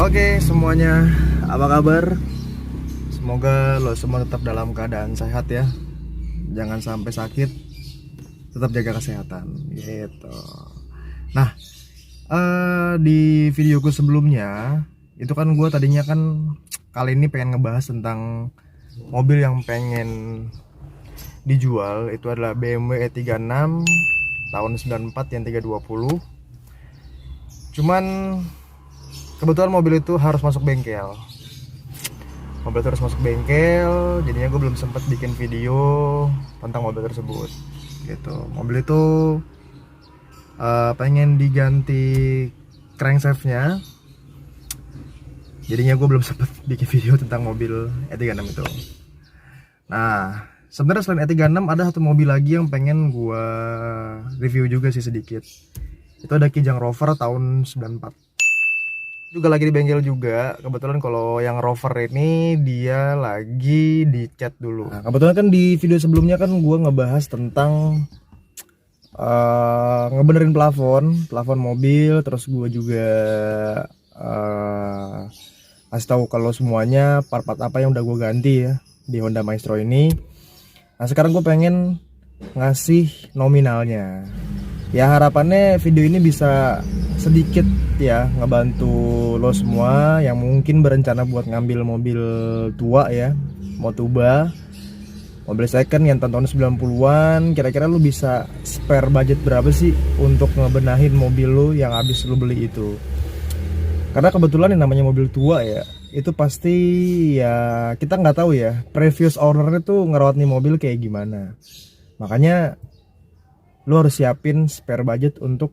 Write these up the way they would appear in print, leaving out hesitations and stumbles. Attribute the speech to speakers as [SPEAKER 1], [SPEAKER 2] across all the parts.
[SPEAKER 1] Oke semuanya, apa kabar? Semoga lo semua tetap dalam keadaan sehat ya. Jangan sampai sakit, tetap jaga kesehatan gitu. Nah, di videoku sebelumnya itu kan gue tadinya kan kali ini pengen ngebahas tentang mobil yang pengen dijual. Itu adalah BMW E36 tahun 94 yang 320. Cuman kebetulan mobil itu harus masuk bengkel. Jadinya gue belum sempat bikin video tentang mobil tersebut gitu. Mobil itu pengen diganti crankshaftnya, jadinya gue belum sempat bikin video tentang mobil E36 itu. Nah, sebenarnya selain E36 ada satu mobil lagi yang pengen gue review juga sih sedikit. Itu ada Kijang Rover tahun 94. Juga lagi di bengkel juga. Kebetulan kalau yang Rover ini dia lagi dicat dulu. Nah, kebetulan kan di video sebelumnya kan gue ngebahas tentang ngebenerin plafon mobil. Terus gue juga kasih tahu kalau semuanya part-part apa yang udah gue ganti ya di Honda Maestro ini. Nah sekarang gue pengen ngasih nominalnya. Ya harapannya video ini bisa sedikit ya ngebantu lo semua yang mungkin berencana buat ngambil mobil tua ya, mau tuba, mobil second yang tahun 90-an. Kira-kira lo bisa spare budget berapa sih untuk ngebenahin mobil lo yang habis lo beli itu? Karena kebetulan yang namanya mobil tua ya, itu pasti ya kita nggak tahu ya previous ownernya tuh ngerawat nih mobil kayak gimana. Makanya lu harus siapin spare budget untuk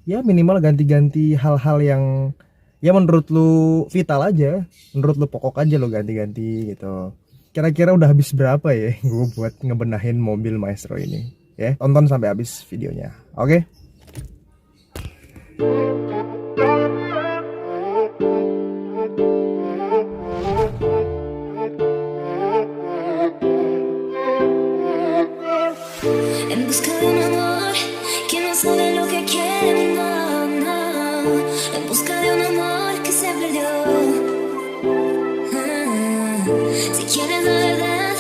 [SPEAKER 1] ya minimal ganti-ganti hal-hal yang ya menurut lu vital aja, menurut lu pokok aja lo ganti-ganti gitu. Kira-kira udah habis berapa ya gue buat ngebenahin mobil Maestro ini ya? Tonton sampai habis videonya, oke?
[SPEAKER 2] En busca de un amor que no sabe lo que quiere, no, no. En busca de un amor que se perdió. Si quieres la verdad,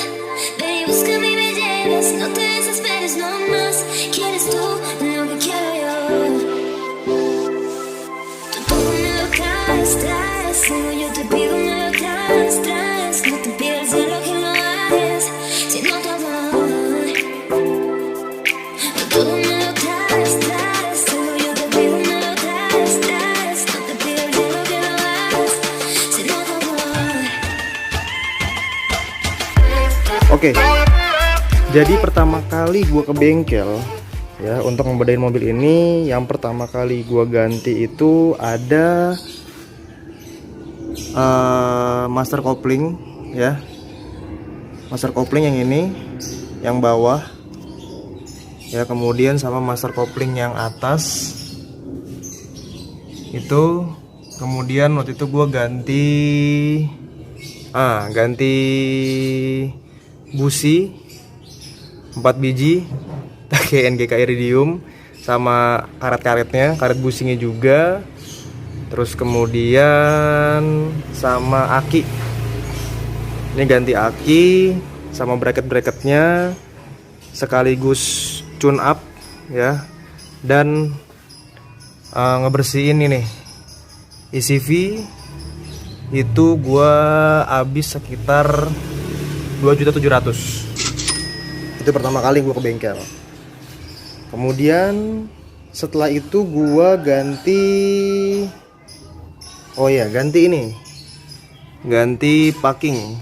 [SPEAKER 2] ven y búscame y me llevas. No te desesperes, no más. ¿Quieres tú lo que quiero yo? Tú todo me lo traes, traes. Como yo te pido me lo traes, traes. No te pido el cielo que lo hagas, sino tu amor. Todo me lo traes, traes. Solo yo te pido me lo traes, traes. No te pido el cielo que lo hagas, sino tu amor.
[SPEAKER 1] Oke. Jadi pertama kali gue ke bengkel ya untuk ngebedain mobil ini, yang pertama kali gue ganti itu ada master kopling ya. Master kopling yang ini, yang bawah ya, kemudian sama master kopling yang atas itu. Kemudian waktu itu gue ganti busi 4 biji pakai NGK Iridium sama karet-karetnya, karet businya juga. Terus kemudian sama aki, ini ganti aki sama bracket-bracketnya sekaligus tune up ya, dan ngebersihin ini ECV itu gua habis sekitar 2.700.000. Itu pertama kali gua ke bengkel. Kemudian setelah itu gua ganti ganti packing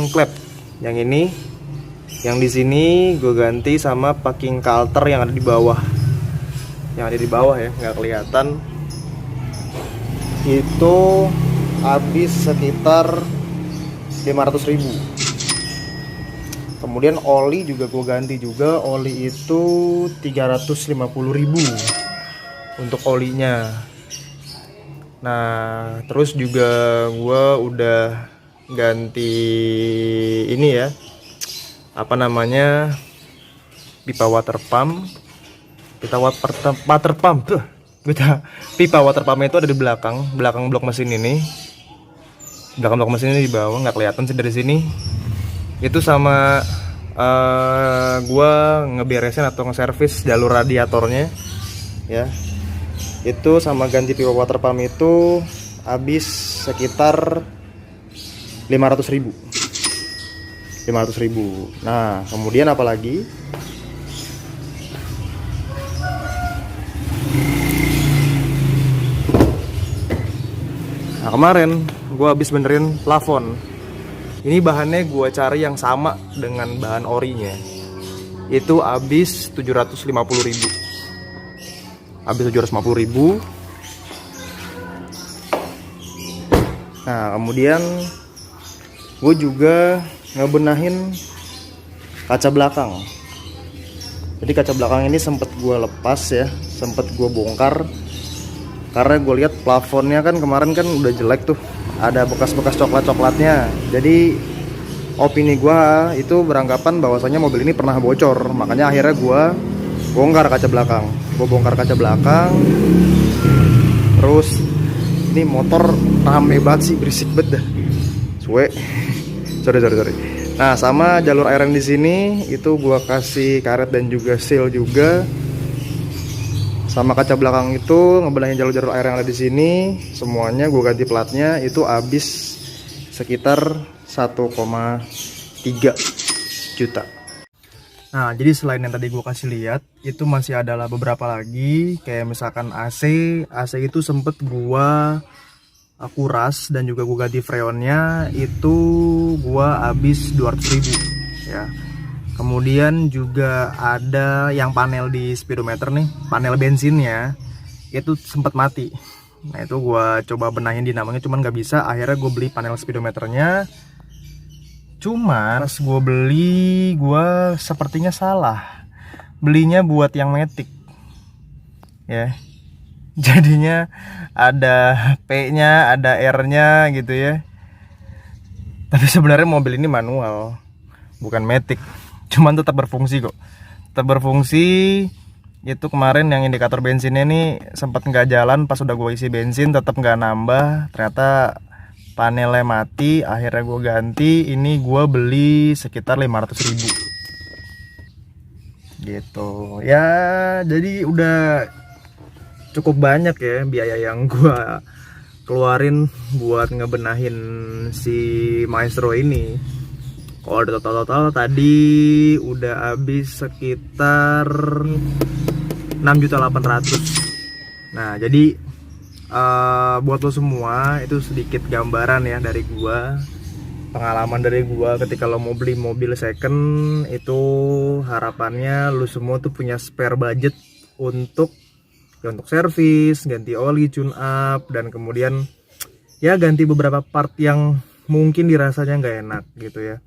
[SPEAKER 1] klep yang ini. Yang di sini gue ganti sama packing Kalter yang ada di bawah. Yang ada di bawah ya, nggak kelihatan. Itu habis sekitar 500.000. Kemudian oli juga gue ganti juga. Oli itu 350.000 untuk olinya. Nah, terus juga gue udah ganti ini ya, apa namanya, pipa water pump tuh pipa water pumpnya itu ada di belakang blok mesin ini. Belakang blok mesin ini di bawah, nggak kelihatan sih dari sini. Itu sama gua ngeberesin atau nge-service jalur radiatornya ya. Itu sama ganti pipa water pump itu habis sekitar 500.000. Nah, kemudian apa lagi? Nah, kemarin gue habis benerin plafon. Ini bahannya gue cari yang sama dengan bahan orinya. Itu habis 750.000. Habis 750.000. Nah, kemudian gue juga ngebenahin kaca belakang. Jadi kaca belakang ini sempet gue lepas ya, sempet gue bongkar karena gue lihat plafonnya kan kemarin kan udah jelek tuh, ada bekas-bekas coklatnya. Jadi opini gue itu beranggapan bahwasanya mobil ini pernah bocor, makanya akhirnya gue bongkar kaca belakang. Terus ini motor rame banget sih, berisik banget dah. Sorry. Nah, sama jalur air yang di sini itu gua kasih karet dan juga seal juga. Sama kaca belakang itu ngebenahin jalur air yang ada di sini, semuanya gua ganti platnya itu habis sekitar 1,3 juta. Nah, jadi selain yang tadi gua kasih lihat, itu masih adalah beberapa lagi, kayak misalkan AC itu sempet gua kuras dan juga gue ganti freonnya, itu gua habis 200.000 ya. Kemudian juga ada yang panel di speedometer nih, panel bensinnya itu sempat mati. Nah, itu gua coba benahin dinamonya cuman nggak bisa. Akhirnya gue beli panel speedometernya. Cuman pas gue beli, gue sepertinya salah belinya buat yang matic ya. Jadinya ada P-nya, ada R-nya gitu ya. Tapi sebenarnya mobil ini manual, bukan matic. Cuman tetap berfungsi kok. Tetap berfungsi. Itu kemarin yang indikator bensinnya nih sempat nggak jalan pas udah gue isi bensin, tetap nggak nambah. Ternyata panelnya mati. Akhirnya gue ganti. Ini gue beli sekitar 500.000 gitu ya. Jadi udah cukup banyak ya biaya yang gua keluarin buat ngebenahin si Maestro ini. Kalau ada total tadi udah habis sekitar 6.800.000. Nah, jadi buat lo semua itu sedikit gambaran ya dari gua, pengalaman dari gua ketika lo mau beli mobil second. Itu harapannya lo semua tuh punya spare budget untuk servis, ganti oli, tune up, dan kemudian ya ganti beberapa part yang mungkin dirasanya nggak enak gitu ya.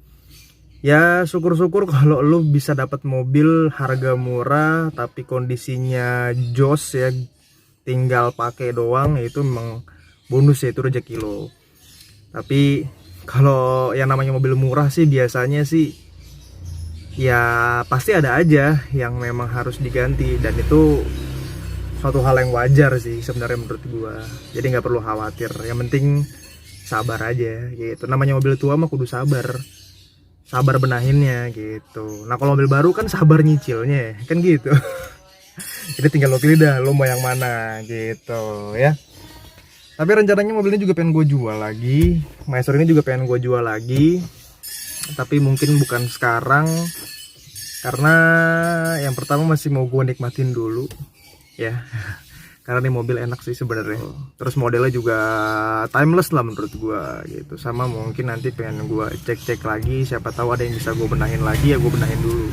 [SPEAKER 1] Ya syukur-syukur kalau lu bisa dapat mobil harga murah tapi kondisinya jos ya, tinggal pakai doang, itu memang bonus ya, itu rezeki lo. Tapi kalau yang namanya mobil murah sih biasanya sih ya pasti ada aja yang memang harus diganti, dan itu suatu hal yang wajar sih sebenarnya menurut gua. Jadi nggak perlu khawatir, yang penting sabar aja gitu. Namanya mobil tua mah kudu sabar benahinnya gitu. Nah, kalau mobil baru kan sabar nyicilnya kan gitu. Jadi tinggal lo pilih dah lo mau yang mana gitu ya. Tapi rencananya mobil ini juga pengen gue jual lagi, Maestro ini juga pengen gue jual lagi, tapi mungkin bukan sekarang karena yang pertama masih mau gue nikmatin dulu ya. Karena ini mobil enak sih sebenarnya. Terus modelnya juga timeless lah menurut gua gitu. Sama mungkin nanti pengen gua cek-cek lagi, siapa tahu ada yang bisa gua benahin lagi, ya gua benahin dulu.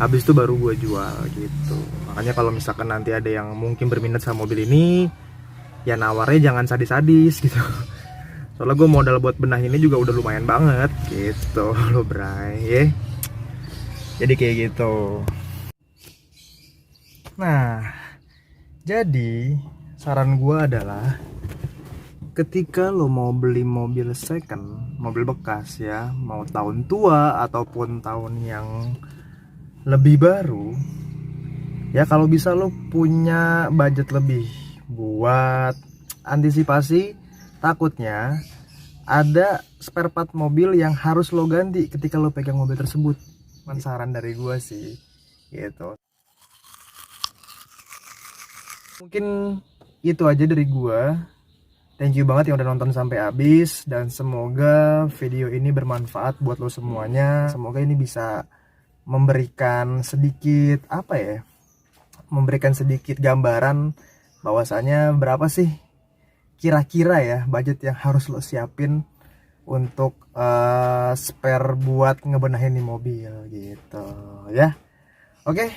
[SPEAKER 1] Habis itu baru gua jual gitu. Makanya kalau misalkan nanti ada yang mungkin berminat sama mobil ini, ya nawarnya jangan sadis-sadis gitu. Soalnya gua modal buat benahinnya juga udah lumayan banget gitu lo bray ya. Jadi kayak gitu. Nah, jadi saran gue adalah ketika lo mau beli mobil second, mobil bekas ya, mau tahun tua ataupun tahun yang lebih baru, ya kalau bisa lo punya budget lebih buat antisipasi takutnya ada spare part mobil yang harus lo ganti ketika lo pegang mobil tersebut. Saran dari gua sih gitu. Mungkin itu aja dari gua. Thank you banget yang udah nonton sampai habis, dan semoga video ini bermanfaat buat lo semuanya. Semoga ini bisa memberikan sedikit memberikan sedikit gambaran bahwasanya berapa sih kira-kira ya budget yang harus lo siapin untuk spare buat ngebenahin nih mobil gitu ya. Oke.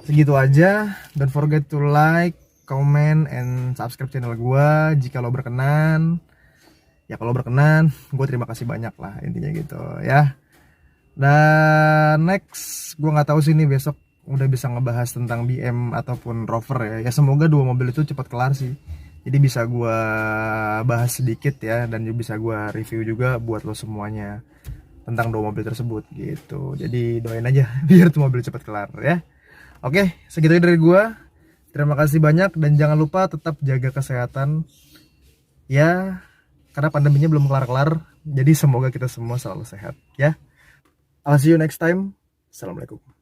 [SPEAKER 1] Segitu aja. Don't forget to like, comment, and subscribe channel gua jika lo berkenan. Ya kalau berkenan, gue terima kasih banyak lah intinya gitu ya. Dan next, gue nggak tahu sih nih besok udah bisa ngebahas tentang BM ataupun Rover ya. Ya semoga dua mobil itu cepat kelar sih. Jadi bisa gue bahas sedikit ya, dan bisa gue review juga buat lo semuanya tentang dua mobil tersebut gitu. Jadi doain aja biar tuh mobil cepat kelar ya. Oke, segitu aja dari gue. Terima kasih banyak, dan jangan lupa tetap jaga kesehatan ya, karena pandeminya belum kelar-kelar. Jadi semoga kita semua selalu sehat ya. I'll see you next time. Assalamualaikum.